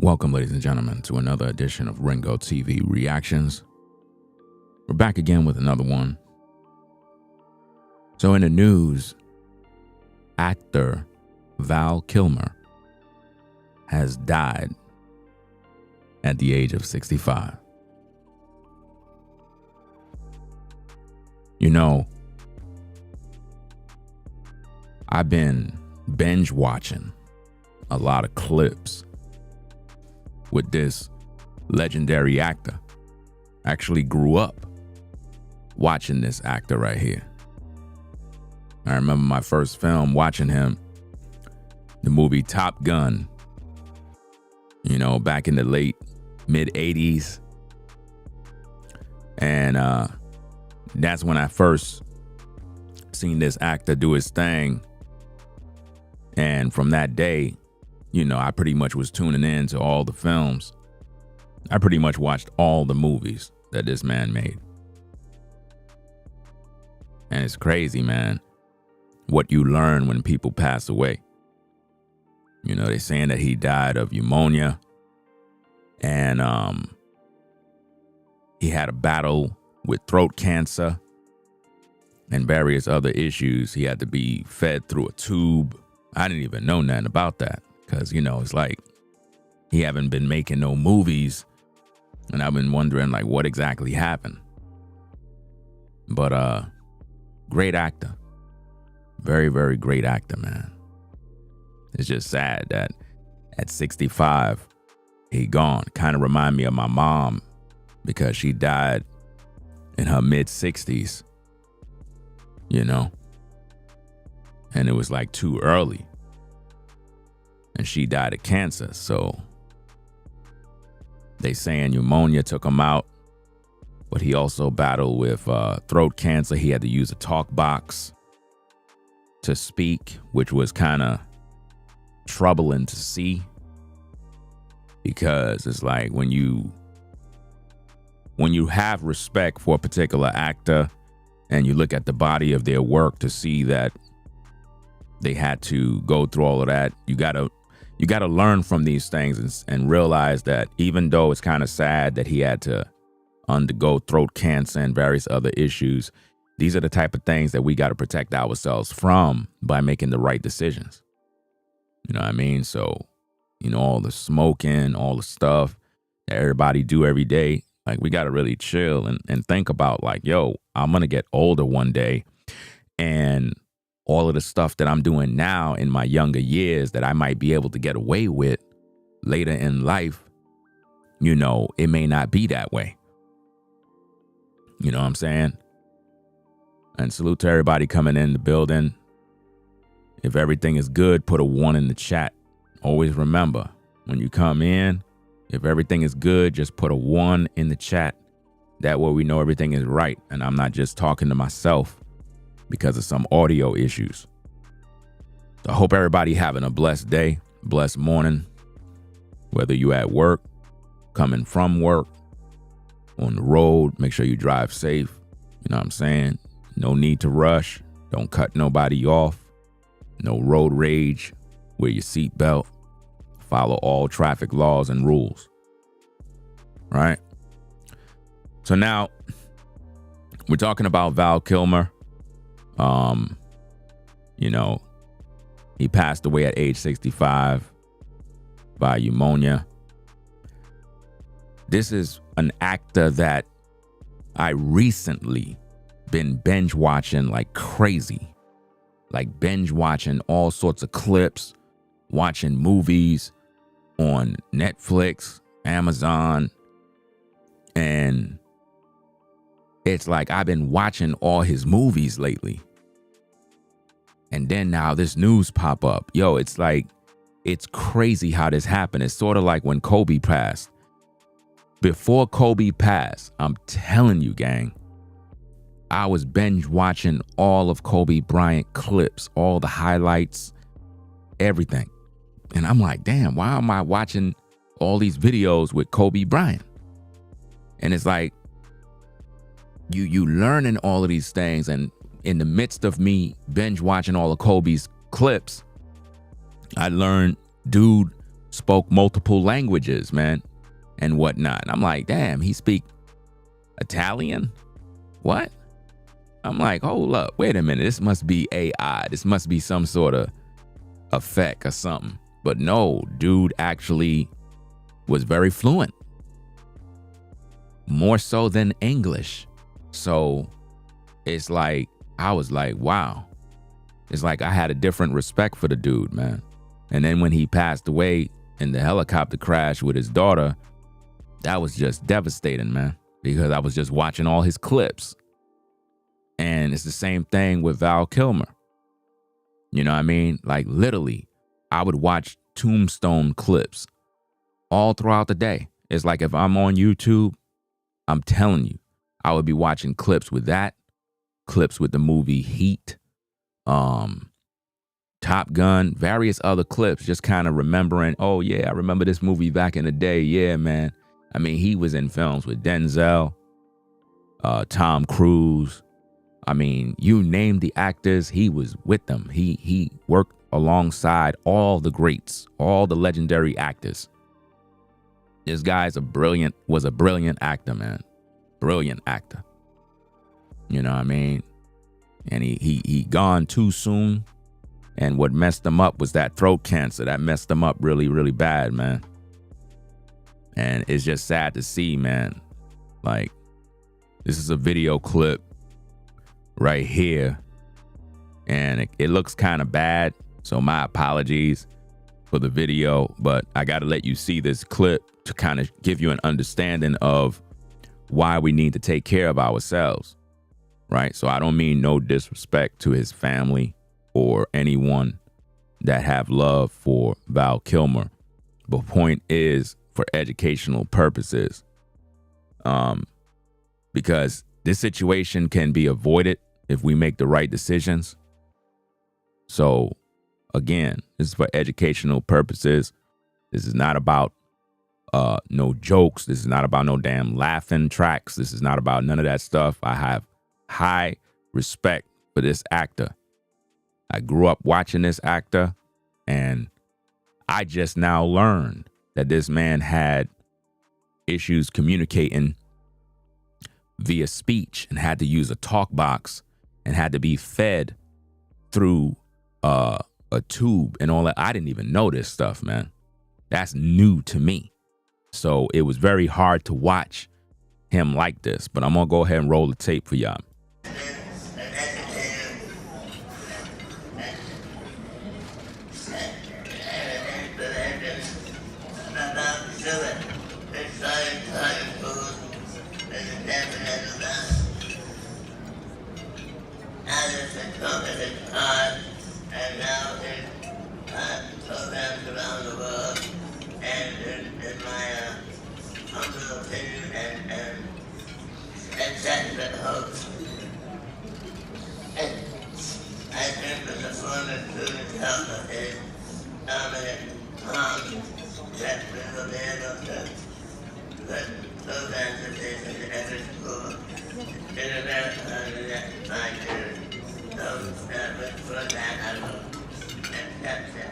Welcome, ladies and gentlemen, to another edition of Ringo TV Reactions. We're back again with another one. So in the news, actor Val Kilmer has died at the age of 65. You know, I've been binge watching a lot of clips with this legendary actor. I actually grew up watching this actor right here. I remember my first film watching him, the movie Top Gun, you know, back in the late mid 80s. And that's when I first seen this actor do his thing. And from that day, you know, I pretty much was tuning in to all the films. I pretty much watched all the movies that this man made. And it's crazy, man, what you learn when people pass away. You know, they're saying that he died of pneumonia. And he had a battle with throat cancer and various other issues. He had to be fed through a tube. I didn't even know nothing about that. Because, you know, it's like he haven't been making no movies. And I've been wondering, like, what exactly happened. But great actor. Very, very great actor, man. It's just sad that at 65, he gone. Kind of remind me of my mom because she died in her mid-60s, you know. And it was like too early. And she died of cancer, so they saying pneumonia took him out, but he also battled with throat cancer. He had to use a talk box to speak, which was kind of troubling to see because it's like when you have respect for a particular actor and you look at the body of their work to see that they had to go through all of that, you gotta learn from these things and realize that even though it's kind of sad that he had to undergo throat cancer and various other issues, these are the type of things that we got to protect ourselves from by making the right decisions. You know what I mean? So, you know, all the smoking, all the stuff that everybody do every day, like we got to really chill and think about like, yo, I'm going to get older one day, and all of the stuff that I'm doing now in my younger years that I might be able to get away with later in life, you know, it may not be that way. You know what I'm saying? And salute to everybody coming in the building. If everything is good, put a 1 in the chat. Always remember, when you come in, if everything is good, just put a 1 in the chat. That way we know everything is right and I'm not just talking to myself because of some audio issues. So I hope everybody having a blessed day, blessed morning, whether you at work, coming from work, on the road. Make sure you drive safe. You know what I'm saying? No need to rush. Don't cut nobody off. No road rage. Wear your seatbelt. Follow all traffic laws and rules. Right? So now we're talking about Val Kilmer. You know, he passed away at age 65 by pneumonia. This is an actor that I recently been binge watching like crazy, like binge watching all sorts of clips, watching movies on Netflix, Amazon, and it's like I've been watching all his movies lately. And then now this news pop up. Yo, it's like, it's crazy how this happened. It's sort of like when Kobe passed. Before Kobe passed, I'm telling you, gang, I was binge watching all of Kobe Bryant clips, all the highlights, everything. And I'm like, damn, why am I watching all these videos with Kobe Bryant? And it's like, you learning all of these things, and in the midst of me binge watching all of Kobe's clips, I learned dude spoke multiple languages, man, and whatnot. And I'm like, damn, he speak Italian? What? I'm like, hold up, wait a minute. This must be AI. This must be some sort of effect or something. But no, dude actually was very fluent. More so than English. So it's like, I was like, wow. It's like I had a different respect for the dude, man. And then when he passed away in the helicopter crash with his daughter, that was just devastating, man, because I was just watching all his clips. And it's the same thing with Val Kilmer. You know what I mean? Like literally, I would watch tombstone clips all throughout the day. It's like if I'm on YouTube, I'm telling you, I would be watching clips with that, clips with the movie Heat, Top Gun, various other clips, just kind of remembering, oh yeah, I remember this movie back in the day. Yeah, man. I mean, he was in films with Denzel, Tom Cruise. I mean, you name the actors, he was with them. He worked alongside all the greats, all the legendary actors. This guy's was a brilliant actor, man. Brilliant actor. You know what I mean? And he gone too soon. And what messed him up was that throat cancer. That messed him up really, really bad, man. And it's just sad to see, man. Like, this is a video clip right here. And it looks kind of bad. So my apologies for the video. But I got to let you see this clip to kind of give you an understanding of why we need to take care of ourselves. Right? So I don't mean no disrespect to his family or anyone that have love for Val Kilmer. But point is, for educational purposes, because this situation can be avoided if we make the right decisions. So again, this is for educational purposes. This is not about no jokes. This is not about no damn laughing tracks. This is not about none of that stuff. I have high respect for this actor. I grew up watching this actor, and I just now learned that this man had issues communicating via speech and had to use a talk box and had to be fed through a tube and all that. I didn't even know this stuff, man. That's new to me. So it was very hard to watch him like this, but I'm going to go ahead and roll the tape for y'all. And now there's programs around the world, and in my humble opinion and sentiment hopes, and I think that the former student health is dominant that we will be able to put programs of this into every school in America in the next 5 years. So for that, I will accept it.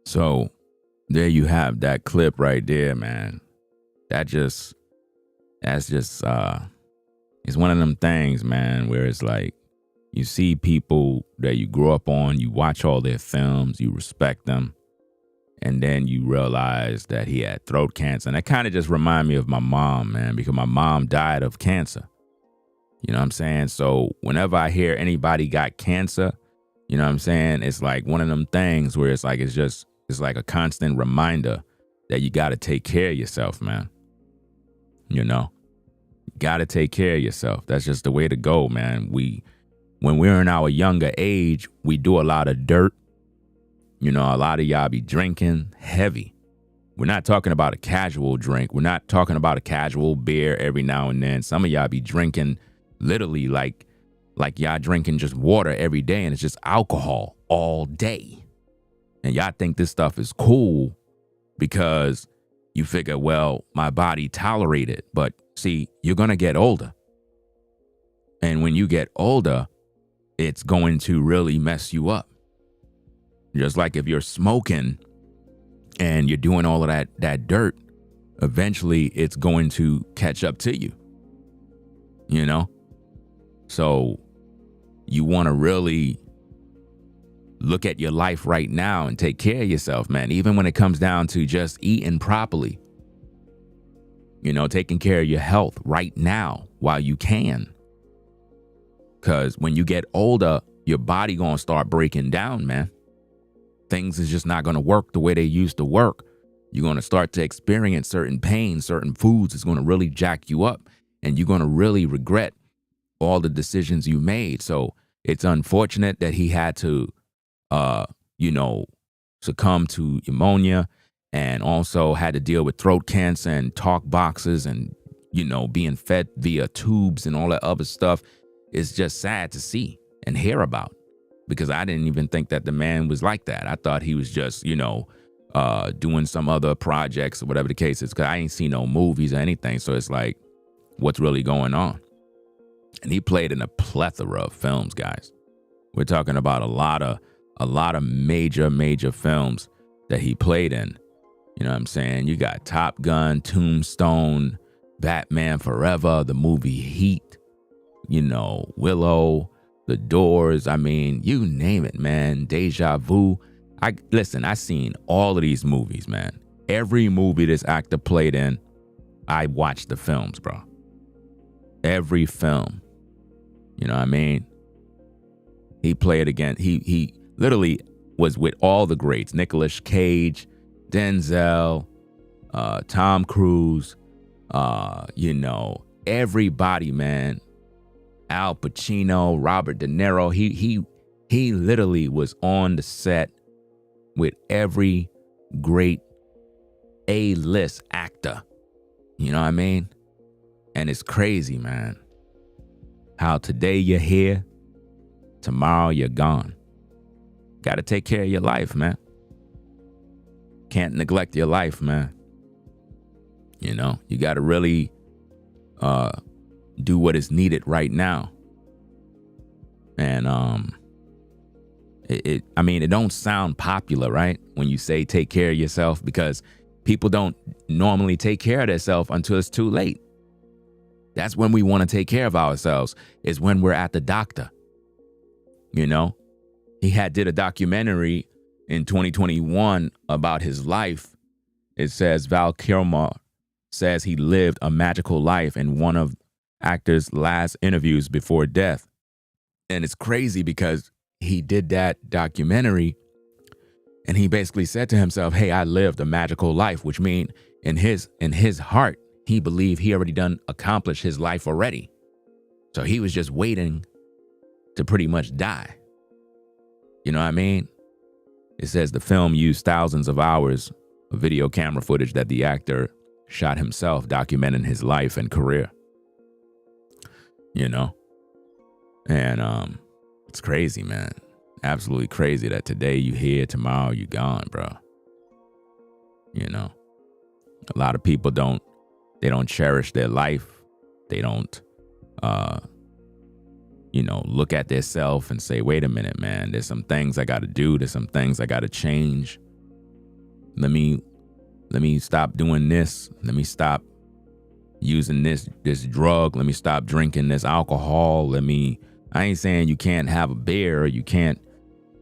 So there you have that clip right there, man. That's just it's one of them things, man, where it's like you see people that you grew up on, you watch all their films, you respect them, and then you realize that he had throat cancer. And that kind of just remind me of my mom, man, because my mom died of cancer. You know what I'm saying? So whenever I hear anybody got cancer, you know what I'm saying? It's like one of them things where it's like it's like a constant reminder that you got to take care of yourself, man. You know, got to take care of yourself. That's just the way to go, man. When we're in our younger age, we do a lot of dirt. You know, a lot of y'all be drinking heavy. We're not talking about a casual drink. We're not talking about a casual beer every now and then. Some of y'all be drinking literally like Like y'all drinking just water every day and it's just alcohol all day. And y'all think this stuff is cool because you figure, well, my body tolerate it. But see, you're going to get older. And when you get older, it's going to really mess you up. Just like if you're smoking and you're doing all of that dirt, eventually it's going to catch up to you. You know? So you want to really look at your life right now and take care of yourself, man. Even when it comes down to just eating properly. You know, taking care of your health right now while you can. Because when you get older, your body going to start breaking down, man. Things is just not going to work the way they used to work. You're going to start to experience certain pain, certain foods is going to really jack you up. And you're going to really regret all the decisions you made. So it's unfortunate that he had to, succumb to pneumonia and also had to deal with throat cancer and talk boxes and, being fed via tubes and all that other stuff. It's just sad to see and hear about because I didn't even think that the man was like that. I thought he was just, doing some other projects or whatever the case is because I ain't seen no movies or anything. So it's like, what's really going on? And he played in a plethora of films, guys. We're talking about a lot of major films that he played in. You know what I'm saying? You got Top Gun, Tombstone, Batman Forever, the movie Heat, Willow, The Doors. I mean, you name it, man. Deja Vu. I seen all of these movies, man. Every movie this actor played in, I watched the films, bro. Every film. You know what I mean? He played again. He literally was with all the greats. Nicolas Cage, Denzel, Tom Cruise, everybody, man. Al Pacino, Robert De Niro. He literally was on the set with every great A-list actor. You know what I mean? And it's crazy, man. How today you're here, tomorrow you're gone. Got to take care of your life, man. Can't neglect your life, man. You got to really do what is needed right now. And it don't sound popular, right? When you say take care of yourself, because people don't normally take care of themselves until it's too late. That's when we want to take care of ourselves, is when we're at the doctor. He did a documentary in 2021 about his life. It says Val Kilmer says he lived a magical life in one of actor's last interviews before death. And it's crazy because he did that documentary and he basically said to himself, hey, I lived a magical life, which means in his heart, he believed he already accomplished his life already. So he was just waiting to pretty much die. You know what I mean? It says the film used thousands of hours of video camera footage that the actor shot himself, documenting his life and career. And it's crazy, man. Absolutely crazy that today you here, tomorrow you gone, bro. A lot of people don't cherish their life. They don't, look at their self and say, wait a minute, man, there's some things I got to do. There's some things I got to change. Let me stop doing this. Let me stop using this drug. Let me stop drinking this alcohol. I ain't saying you can't have a beer or you can't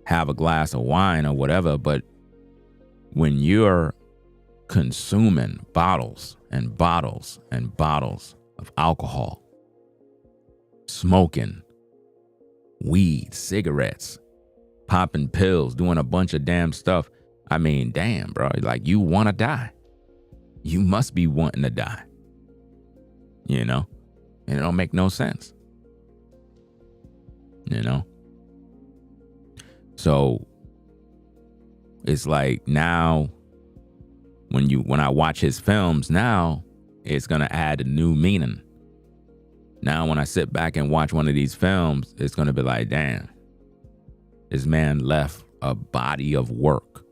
have a glass of wine or whatever, but when you're consuming bottles and bottles and bottles of alcohol, smoking weed, cigarettes, popping pills, doing a bunch of damn stuff, I mean, damn, bro, like you want to die. You must be wanting to die. And it don't make no sense. So it's like now when I watch his films now, it's going to add a new meaning. Now, when I sit back and watch one of these films, it's going to be like, damn, this man left a body of work.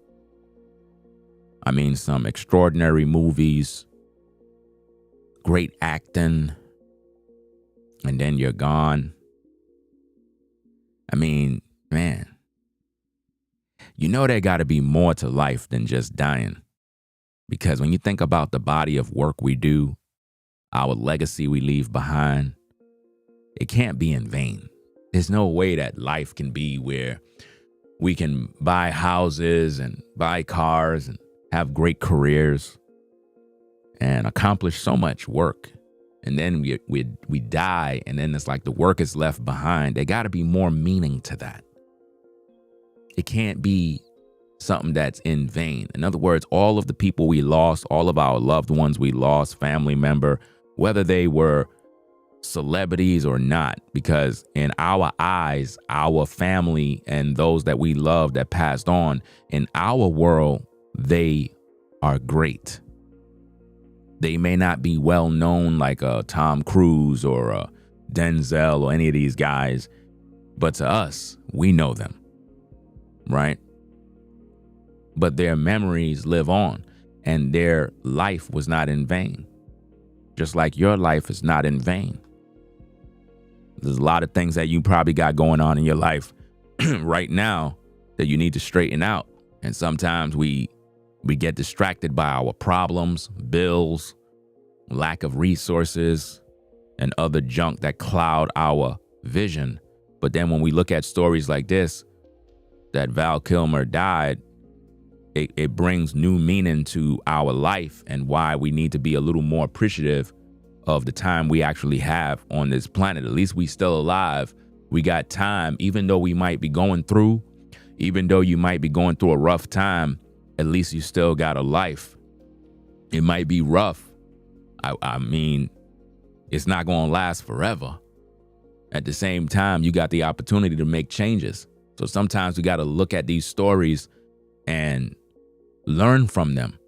I mean, some extraordinary movies, great acting, and then you're gone. I mean, man, you know there got to be more to life than just dying. Because when you think about the body of work we do, our legacy we leave behind, it can't be in vain. There's no way that life can be where we can buy houses and buy cars and have great careers and accomplish so much work. And then we die, and then it's like the work is left behind. There got to be more meaning to that. It can't be something that's in vain. In other words, all of the people we lost, all of our loved ones we lost, family member, whether they were celebrities or not, because in our eyes, our family and those that we love that passed on, in our world, they are great. They may not be well known like Tom Cruise or Denzel or any of these guys, but to us, we know them, right? But their memories live on, and their life was not in vain. Just like your life is not in vain. There's a lot of things that you probably got going on in your life right now that you need to straighten out. And sometimes we get distracted by our problems, bills, lack of resources, and other junk that cloud our vision. But then when we look at stories like this, that Val Kilmer died, it brings new meaning to our life and why we need to be a little more appreciative of the time we actually have on this planet. At least we still alive. We got time, even though we might be going through, even though you might be going through a rough time, at least you still got a life. It might be rough. I mean, it's not going to last forever. At the same time, you got the opportunity to make changes. So sometimes we got to look at these stories and learn from them.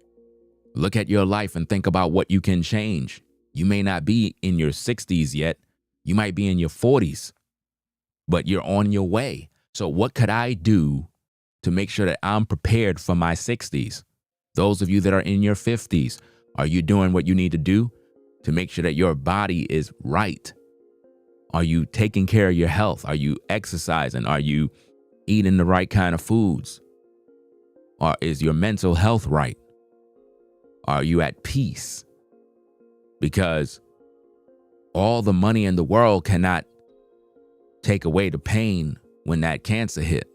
Look at your life and think about what you can change. You may not be in your 60s yet. You might be in your 40s, but you're on your way. So what could I do to make sure that I'm prepared for my 60s? Those of you that are in your 50s, are you doing what you need to do to make sure that your body is right? Are you taking care of your health? Are you exercising? Are you eating the right kind of foods? Or is your mental health right? Are you at peace? Because all the money in the world cannot take away the pain when that cancer hit.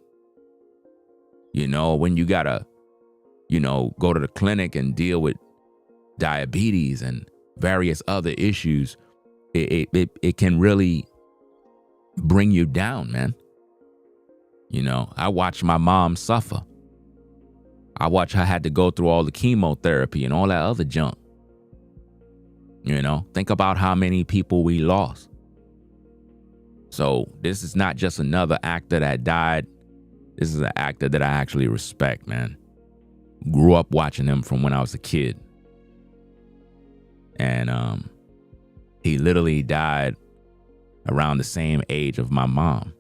You know, when you gotta, go to the clinic and deal with diabetes and various other issues, it can really bring you down, man. I watched my mom suffer. I watched her had to go through all the chemotherapy and all that other junk. Think about how many people we lost. So this is not just another actor that died. This is an actor that I actually respect, man. Grew up watching him from when I was a kid. And he literally died around the same age of my mom.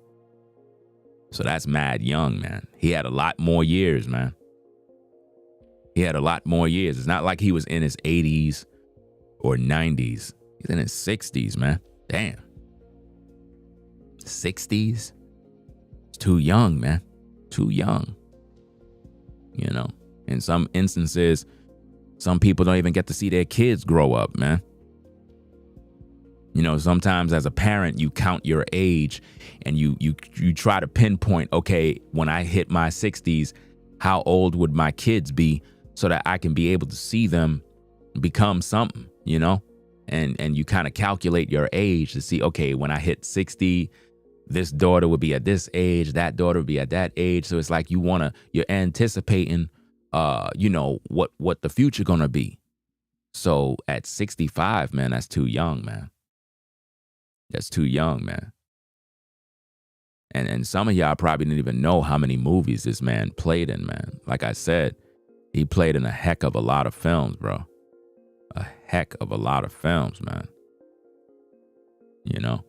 So that's mad young, man. He had a lot more years, man. He had a lot more years. It's not like he was in his 80s or 90s. He's in his 60s, man. Damn. 60s? It's too young, man. Too young. In some instances, some people don't even get to see their kids grow up, man. Sometimes as a parent, you count your age and you try to pinpoint, okay, when I hit my 60s, how old would my kids be so that I can be able to see them become something, and you kind of calculate your age to see, okay, when I hit 60, this daughter would be at this age, that daughter would be at that age. So it's like you're anticipating, what the future gonna be. So at 65, man, that's too young, man. That's too young, man. And some of y'all probably didn't even know how many movies this man played in, man. Like I said, he played in a heck of a lot of films, bro. A heck of a lot of films, man. you know.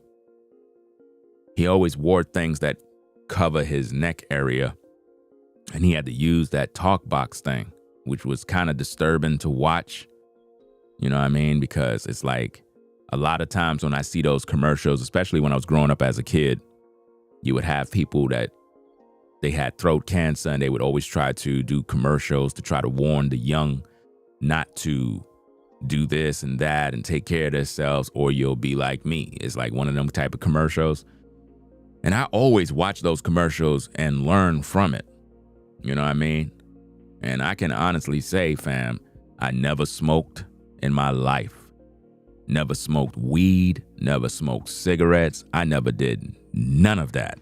He always wore things that cover his neck area, and he had to use that talk box thing, which was kind of disturbing to watch, you know what I mean? Because it's like a lot of times when I see those commercials, especially when I was growing up as a kid, you would have people that they had throat cancer and they would always try to do commercials to try to warn the young not to do this and that and take care of themselves, or you'll be like me. It's like one of them type of commercials. And I always watch those commercials and learn from it. You know what I mean? And I can honestly say, fam, I never smoked in my life. Never smoked weed, never smoked cigarettes. I never did none of that.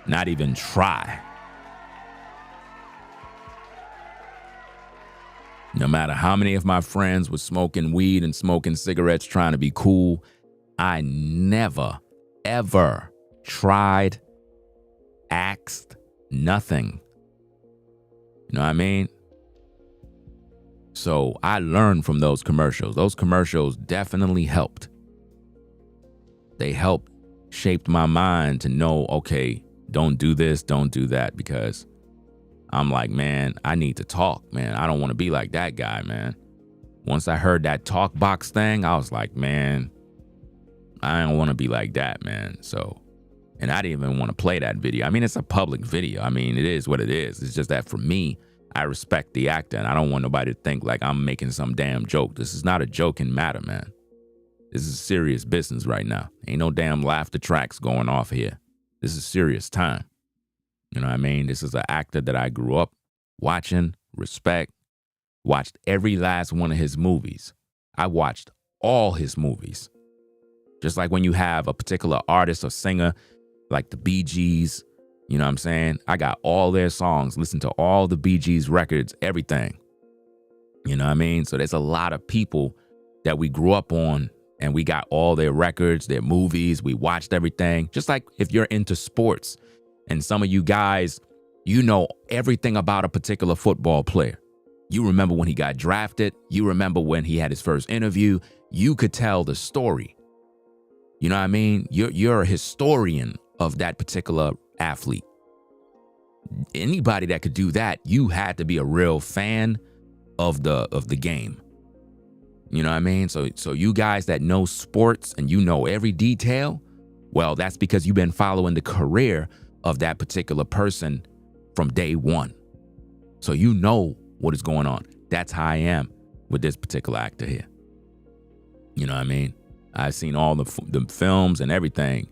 Not even try. No matter how many of my friends were smoking weed and smoking cigarettes trying to be cool, I never, ever tried, asked, nothing. You know what I mean? So I learned from those commercials. Those commercials definitely helped. They helped shape my mind to know, okay, don't do this, don't do that, because I'm like, man, I need to talk, man. I don't want to be like that guy, man. Once I heard that talk box thing, I was like, man, I don't want to be like that, man. So, and I didn't even want to play that video. I mean, it's a public video. I mean, it is what it is. It's just that for me, I respect the actor, and I don't want nobody to think like I'm making some damn joke. This is not a joking matter, man. This is serious business right now. Ain't no damn laughter tracks going off here. This is serious time. You know what I mean? This is an actor that I grew up watching, respect, watched every last one of his movies. I watched all his movies. Just like when you have a particular artist or singer, like the Bee Gees, you know what I'm saying? I got all their songs, listened to all the Bee Gees records, everything. You know what I mean? So there's a lot of people that we grew up on, and we got all their records, their movies. We watched everything. Just like if you're into sports, and some of you guys, you know everything about a particular football player. You remember when he got drafted. You remember when he had his first interview. You could tell the story. You know what I mean? You're a historian of that particular athlete. Anybody that could do that, you had to be a real fan of the game. You know what I mean? So you guys that know sports and you know every detail, well, that's because you've been following the career of that particular person from day one. So you know what is going on. That's how I am with this particular actor here. You know what I mean? I've seen all the films and everything.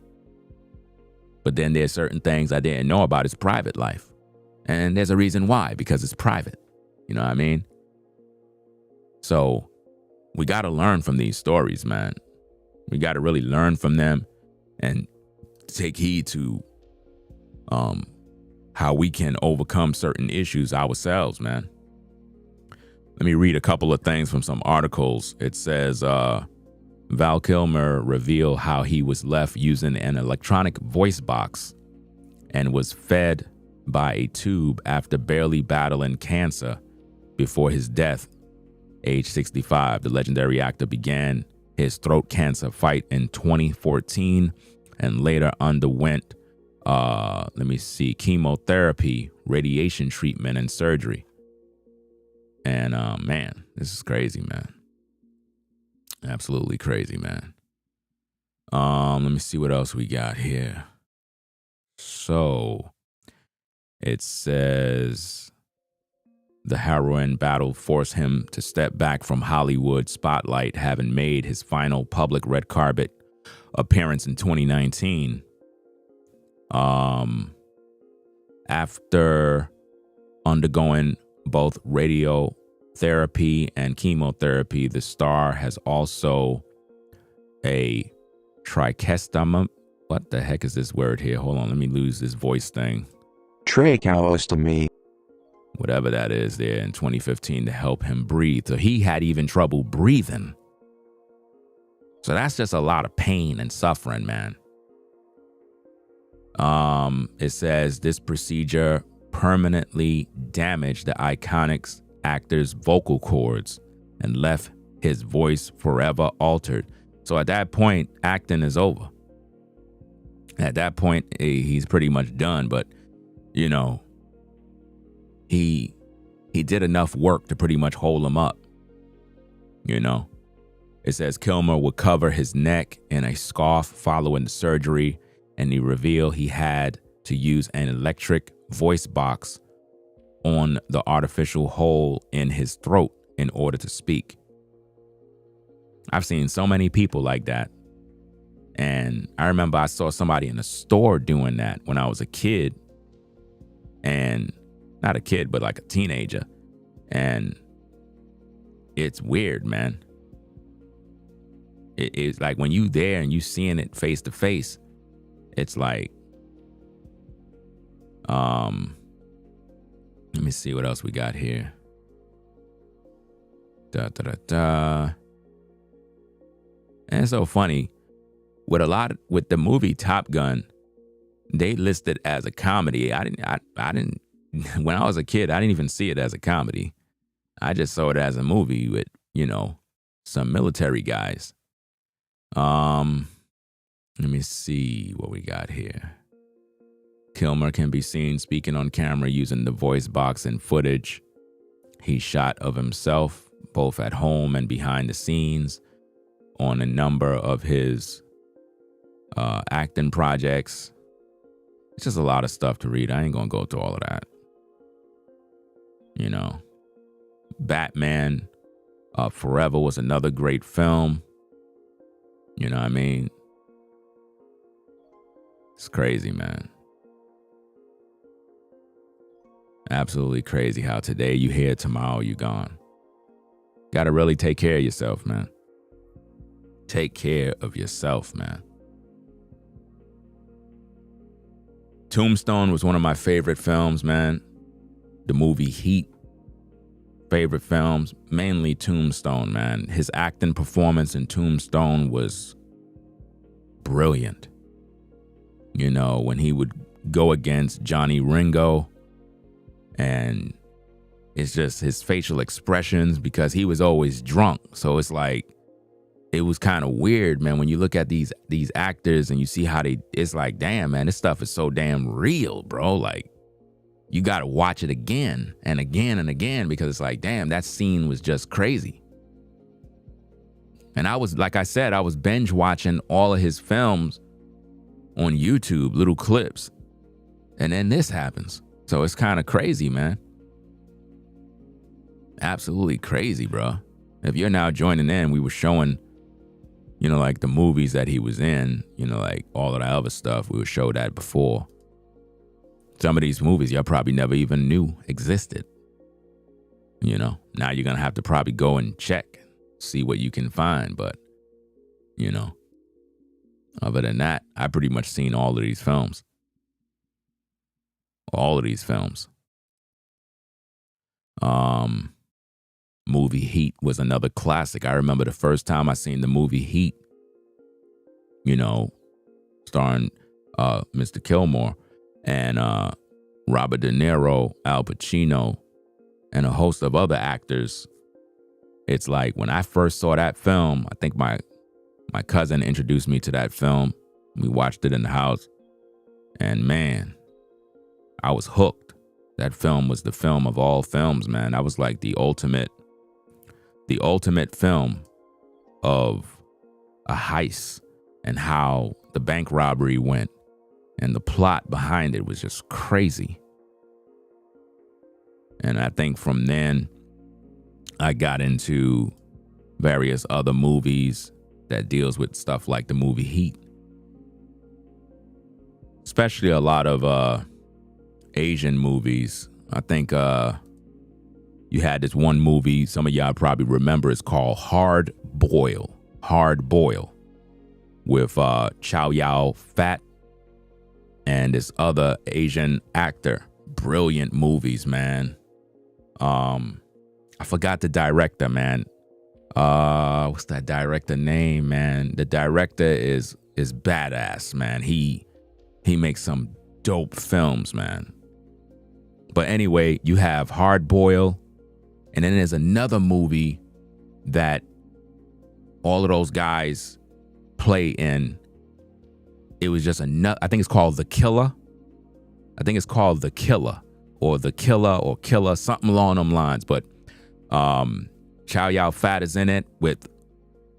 But then there's certain things I didn't know about his private life. And there's a reason why, because it's private. You know what I mean? So we got to learn from these stories, man. We got to really learn from them and take heed to how we can overcome certain issues ourselves, man. Let me read a couple of things from some articles. It says, Val Kilmer revealed how he was left using an electronic voice box and was fed by a tube after barely battling cancer before his death, age 65. The legendary actor began his throat cancer fight in 2014 and later underwent, chemotherapy, radiation treatment, and surgery. And man, this is crazy, man. Absolutely crazy, man. Let me see what else we got here. So it says the heroin battle forced him to step back from Hollywood spotlight, having made his final public red carpet appearance in 2019. After undergoing both radiotherapy and chemotherapy, the star has also a trichectomy. What the heck is this word here? Hold on, let me lose this voice thing. Tracheostomy. Whatever that is there in 2015 to help him breathe. So he had even trouble breathing. So that's just a lot of pain and suffering, man. It says this procedure permanently damaged the iconic actor's vocal cords and left his voice forever altered. So at that point, acting is over. At that point, he's pretty much done. But, you know, he did enough work to pretty much hold him up. You know, it says Kilmer would cover his neck in a scarf following the surgery, and he revealed he had to use an electric voice box on the artificial hole in his throat in order to speak. I've seen so many people like that. And I remember I saw somebody in a store doing that when I was a kid. And not a kid, but like a teenager. And it's weird, man. It's like when you there and you seeing it face to face, it's like, let me see what else we got here. And it's so funny. With the movie Top Gun, they listed as a comedy. I didn't when I was a kid, I didn't even see it as a comedy. I just saw it as a movie with, you know, some military guys. Let me see what we got here. Kilmer can be seen speaking on camera using the voice box and footage he shot of himself, both at home and behind the scenes, on a number of his acting projects. It's just a lot of stuff to read. I ain't gonna go through all of that. You know, Batman Forever was another great film. You know what I mean? It's crazy, man. Absolutely crazy how today you here, tomorrow you gone. Gotta really take care of yourself, man. Take care of yourself, man. Tombstone was one of my favorite films, man. The movie Heat. Favorite films, mainly Tombstone, man. His acting performance in Tombstone was brilliant. You know, when he would go against Johnny Ringo, and it's just his facial expressions, because he was always drunk. So it's like, it was kind of weird, man, when you look at these actors and you see how it's like, damn, man, this stuff is so damn real, bro. Like, you got to watch it again and again and again, because it's like, damn, that scene was just crazy. And I was, like I said, I was binge watching all of his films on YouTube, little clips. And then this happens. So it's kind of crazy, man. Absolutely crazy, bro. If you're now joining in, we were showing, you know, like the movies that he was in, you know, like all of that other stuff. We would show that before. Some of these movies y'all probably never even knew existed. You know, now you're going to have to probably go and check, see what you can find. But, you know, other than that, I pretty much seen all of these films. All of these films. Movie Heat was another classic. I remember the first time I seen the movie Heat, you know, starring Mr. Kilmer and Robert De Niro, Al Pacino, and a host of other actors. It's like when I first saw that film, I think my cousin introduced me to that film. We watched it in the house, and man, I was hooked. That film was the film of all films, man. That was like the ultimate film of a heist and how the bank robbery went, and the plot behind it was just crazy. And I think from then I got into various other movies that deals with stuff like the movie Heat. Especially a lot of Asian movies. I think you had this one movie, some of y'all probably remember, it's called Hard Boil, with Chow Yao Fat and this other Asian actor. Brilliant movies, man. I forgot the director, man. What's that director name, man? The director is badass, man. He makes some dope films, man. But anyway, you have Hard Boil, and then there's another movie that all of those guys play in. It was just I think it's called The Killer. I think it's called The Killer or The Killer or Killer, something along them lines. But Chow Yao Fat is in it with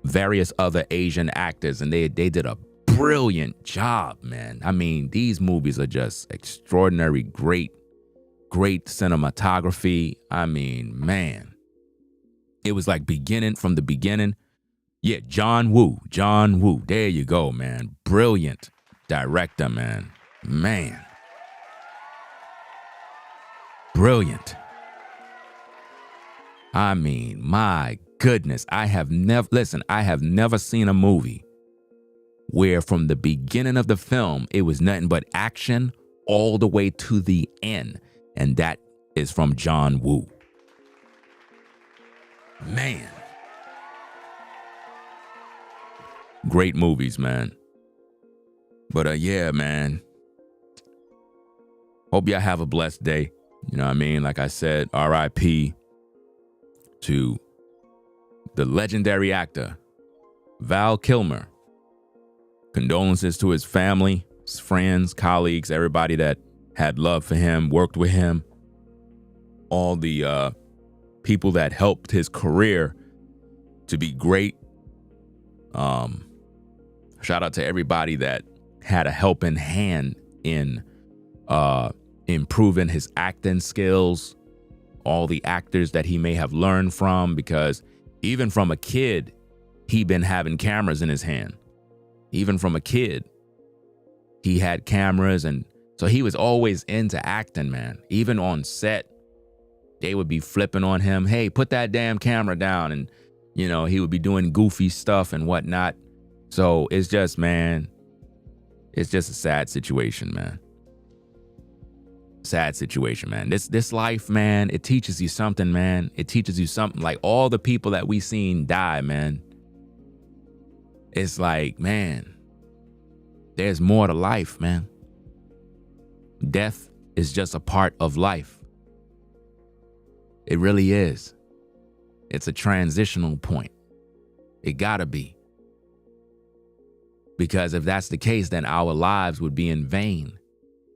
various other Asian actors, and they did a brilliant job, man. I mean, these movies are just extraordinary, great cinematography. I mean, man, it was like from the beginning. Yeah, John Woo. There you go, man. Brilliant director, man. Brilliant. I mean, my goodness, I have never seen a movie where from the beginning of the film, it was nothing but action all the way to the end. And that is from John Woo. Man. Great movies, man. But yeah, man. Hope y'all have a blessed day. You know what I mean? Like I said, R.I.P. to the legendary actor, Val Kilmer. Condolences to his family, his friends, colleagues, everybody that had love for him, worked with him. All the people that helped his career to be great. Shout out to everybody that had a helping hand in improving his acting skills, all the actors that he may have learned from, because even from a kid, he been having cameras in his hand. Even from a kid, he had cameras, and so he was always into acting, man. Even on set, they would be flipping on him, hey, put that damn camera down, and you know, he would be doing goofy stuff and whatnot. So it's just, man, it's just a sad situation, man. Sad situation, man. This life, man, it teaches you something, man. It teaches you something. Like all the people that we seen die, man. It's like, man, there's more to life, man. Death is just a part of life. It really is. It's a transitional point. It gotta be. Because if that's the case, then our lives would be in vain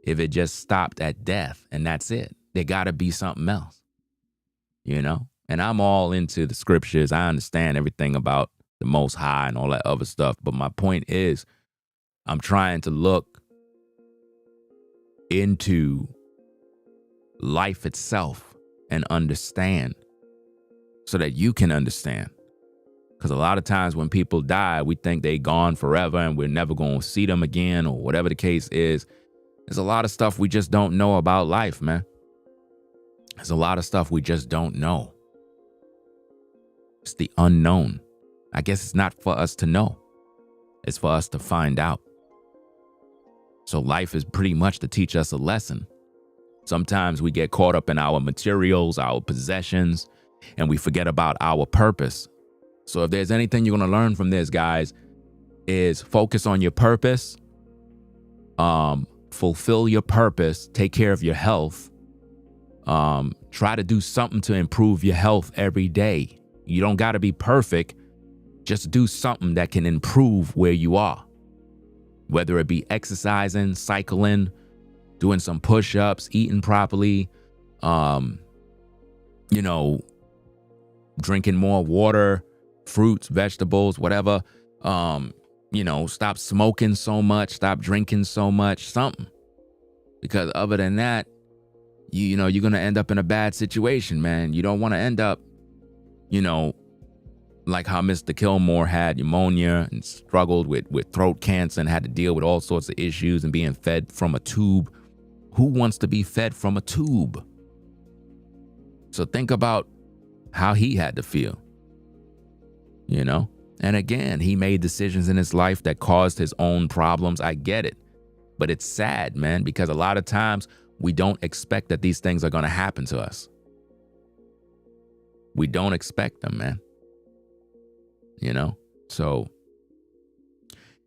if it just stopped at death and that's it. There gotta be something else, you know? And I'm all into the scriptures. I understand everything about the Most High and all that other stuff. But my point is, I'm trying to look into life itself and understand so that you can understand. Because a lot of times when people die, we think they gone forever and we're never going to see them again or whatever the case is. There's a lot of stuff we just don't know about life, man. There's a lot of stuff we just don't know. It's the unknown. I guess it's not for us to know. It's for us to find out. So life is pretty much to teach us a lesson. Sometimes we get caught up in our materials, our possessions, and we forget about our purpose. So if there's anything you're going to learn from this, guys, is focus on your purpose, fulfill your purpose, take care of your health, try to do something to improve your health every day. You don't got to be perfect. Just do something that can improve where you are, whether it be exercising, cycling, doing some push-ups, eating properly, drinking more water, fruits, vegetables, whatever, stop smoking so much, stop drinking so much, something. Because other than that, you're going to end up in a bad situation, man. You don't want to end up, like how Mr. Kilmer had pneumonia and struggled with throat cancer and had to deal with all sorts of issues and being fed from a tube. Who wants to be fed from a tube? So think about how he had to feel, And again, he made decisions in his life that caused his own problems. I get it. But it's sad, man, because a lot of times we don't expect that these things are going to happen to us. We don't expect them, man. So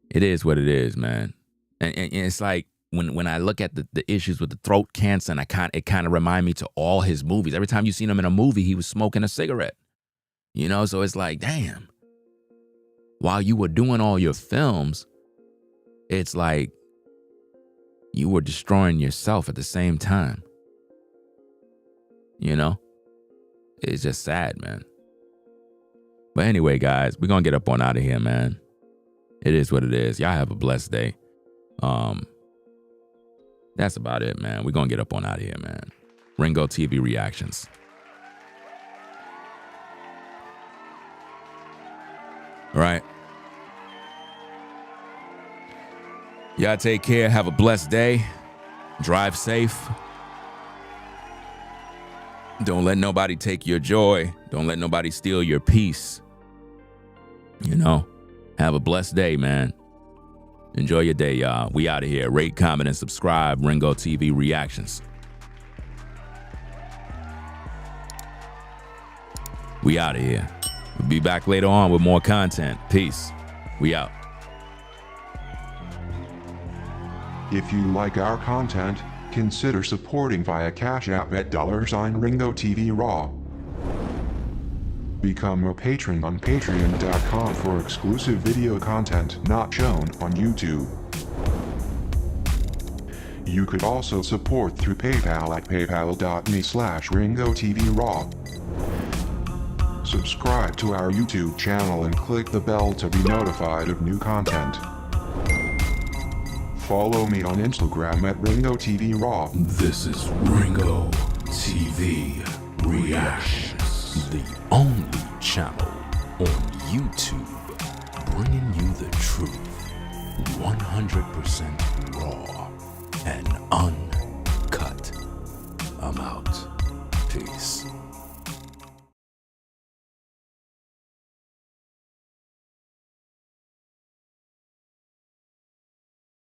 it is what it is, man. And it's like when I look at the issues with the throat cancer, and it kind of remind me to all his movies. Every time you seen him in a movie, he was smoking a cigarette, So it's like, damn. while you were doing all your films, it's like you were destroying yourself at the same time. You know? It's just sad, man. But anyway, guys, we're going to get up on out of here, man. It is what it is. Y'all have a blessed day. That's about it, man. We're going to get up on out of here, man. Ringo TV reactions. All right. Y'all take care. Have a blessed day. Drive safe. Don't let nobody take your joy. Don't let nobody steal your peace. You know, have a blessed day, man. Enjoy your day, y'all. We out of here. Rate, comment, and subscribe. Ringo TV Reactions. We out of here. We'll be back later on with more content. Peace. We out. If you like our content, consider supporting via Cash App at $Ringo TV Raw. Become a patron on patreon.com for exclusive video content not shown on YouTube. You could also support through PayPal at paypal.me/Ringo TV Raw. Subscribe to our YouTube channel and click the bell to be notified of new content. Follow me on Instagram at Ringo TV Raw. This is Ringo TV Reactions, the only channel on YouTube bringing you the truth, 100% raw and uncut. I'm out. Peace.